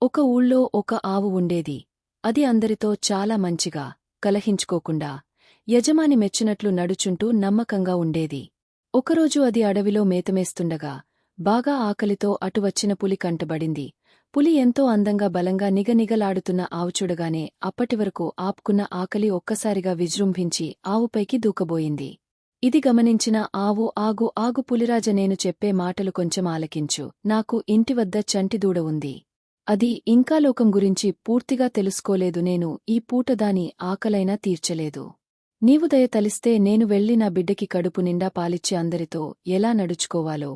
ఒక ఊళ్ళో ఒక ఆవు ఉండేది. అది అందరితో చాలా మంచిగా, కలహించుకోకుండా, యజమాని మెచ్చినట్లు నడుచుంటూ నమ్మకంగా ఉండేది. ఒకరోజు అది అడవిలో మేతమేస్తుండగా బాగా ఆకలితో అటువచ్చిన పులి కంటబడింది. పులి ఎంతో అందంగా బలంగా నిగనిగలాడుతున్న ఆవు చూడగానే అప్పటివరకు ఆపుకున్న ఆకలి ఒక్కసారిగా విజృంభించి ఆవుపైకి దూకబోయింది. ఇది గమనించిన ఆవు ఆగు ఆగు పులిరాజ, నేను చెప్పే మాటలు కొంచెం ఆలకించు. నాకు ఇంటివద్ద చంటిదూడ ఉంది. అది ఇంకా లోకం గురించి పూర్తిగా తెలుసుకోలేదు. నేను ఈ పూట దాని ఆకలైనా తీర్చలేదు. నీవు దయ తలిస్తే నేను వెళ్లి నా బిడ్డకి కడుపు నిండా పాలిచ్చి అందరితో ఎలా నడుచుకోవాలో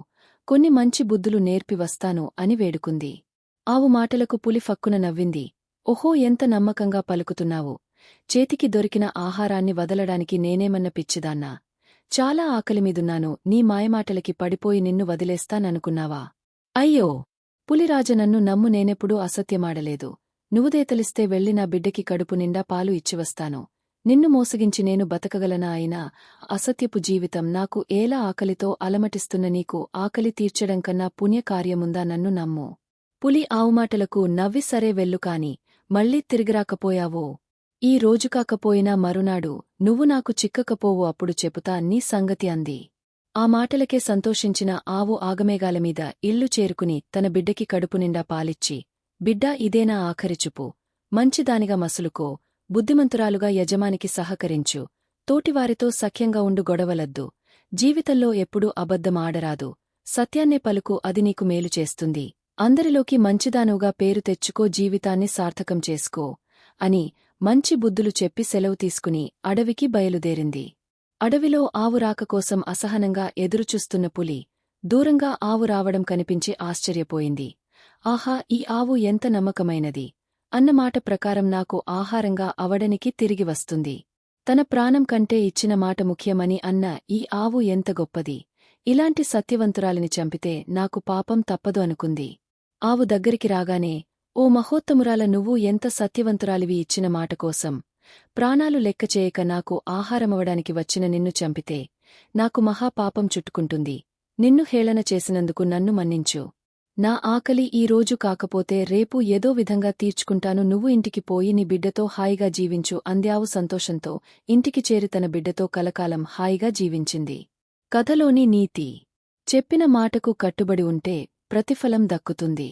కొన్ని మంచి బుద్ధులు నేర్పి వస్తాను అని వేడుకుంది. ఆవు మాటలకు పులి ఫక్కున నవ్వింది. ఓహో, ఎంత నమ్మకంగా పలుకుతున్నావు. చేతికి దొరికిన ఆహారాన్ని వదలడానికి నేనేమన్న పిచ్చిదాన్నా? చాలా ఆకలిమీదున్నాను. నీ మాయమాటలకి పడిపోయి నిన్ను వదిలేస్తాననుకున్నావా? అయ్యో పులిరాజ, నన్ను నమ్ము, నేనెప్పుడూ అసత్యమాడలేదు. నువ్వుదేతలిస్తే వెళ్లి నా బిడ్డకి కడుపు నిండా పాలు ఇచ్చివస్తాను. నిన్ను మోసగించి నేను బతకగలనా? అయినా అసత్యపు జీవితం నాకు ఏలా? ఆకలితో అలమటిస్తున్న నీకు ఆకలి తీర్చడం కన్నా పుణ్యకార్యముందా? నన్ను నమ్ము. పులి ఆవుమాటలకు నవ్వి సరే వెళ్ళు, కాని మళ్ళీ తిరిగిరాకపోయావో? ఈ రోజు కాకపోయినా మరునాడు నువ్వు నాకు చిక్కకపోవు, అప్పుడు చెబుతా నీ సంగతి అంది. ఆ మాటలకే సంతోషించిన ఆవు ఆగమేఘాలమీద ఇల్లు చేరుకుని తన బిడ్డకి కడుపునిండా పాలిచ్చి, బిడ్డా, ఇదేనా ఆఖరిచుపు? మంచిదానిగా మసులుకో, బుద్ధిమంతురాలుగా యజమానికి సహకరించు, తోటివారితో సఖ్యంగా ఉండు, గొడవలద్దు, జీవితంలో ఎప్పుడూ అబద్ధమాడరాదు, సత్యాన్నే పలుకు, అది నీకు మేలు చేస్తుంది, అందరిలోకి మంచిదానువుగా పేరు తెచ్చుకో, జీవితాన్ని సార్థకం చేసుకో అని మంచి బుద్ధులు చెప్పి సెలవు తీసుకుని అడవికి బయలుదేరింది. అడవిలో ఆవు రాక కోసం అసహనంగా ఎదురుచూస్తున్న పులి దూరంగా ఆవు రావడం కనిపించి ఆశ్చర్యపోయింది. ఆహా, ఈ ఆవు ఎంత నమ్మకమైనది! అన్నమాట ప్రకారం నాకు ఆహారంగా అవడానికి తిరిగి వస్తుంది. తన ప్రాణం కంటే ఇచ్చిన మాట ముఖ్యమని అన్న ఈ ఆవు ఎంత గొప్పది! ఇలాంటి సత్యవంతురాలిని చంపితే నాకు పాపం తప్పదు అనుకుంది. ఆవు దగ్గరికి రాగానే, ఓ మహోత్తమురాల, నువ్వు ఎంత సత్యవంతురాలివి! ఇచ్చిన మాట కోసం ప్రాణాలు లెక్కచేయక నాకు ఆహారమవడానికి వచ్చిన నిన్ను చంపితే నాకు మహాపాపం చుట్టుకుంటుంది. నిన్ను హేళన చేసినందుకు నన్ను మన్నించు. నా ఆకలి ఈ రోజు కాకపోతే రేపు ఏదో విధంగా తీర్చుకుంటాను. నువ్వు ఇంటికి పోయి నీ బిడ్డతో హాయిగా జీవించు అంద్యావు సంతోషంతో ఇంటికి చేరి తన బిడ్డతో కలకాలం హాయిగా జీవించింది. కథలోని నీతి: చెప్పిన మాటకు కట్టుబడి ఉంటే ప్రతిఫలం దక్కుతుంది.